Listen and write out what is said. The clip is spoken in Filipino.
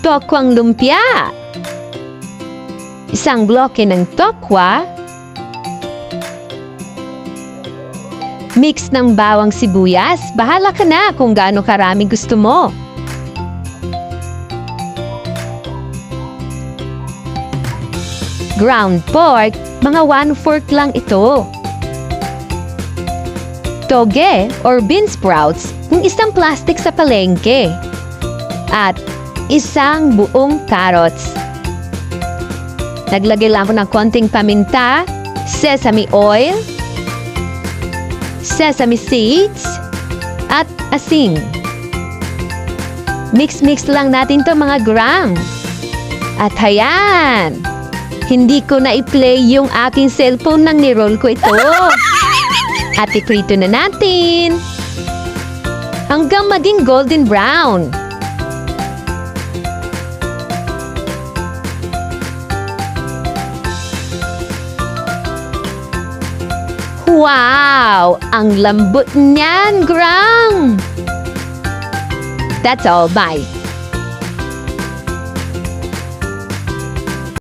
Tokwang lumpia. Isang bloke ng tokwa. Mix ng bawang sibuyas. Bahala ka na kung gaano karami gusto mo. Ground pork, mga 1/4 lang ito. Toge or bean sprouts, yung isang plastic sa palengke. At isang buong carrots. Naglagay lang ako ng konting paminta, sesame oil, sesame seeds, at asin. Mix-mix lang natin to mga gram. At hayan! Hindi ko na i-play yung aking cellphone nang ni-roll ko ito. At iprito na natin. Hanggang maging golden brown. Wow! Ang lambot niyan, Gram! That's all. Bye!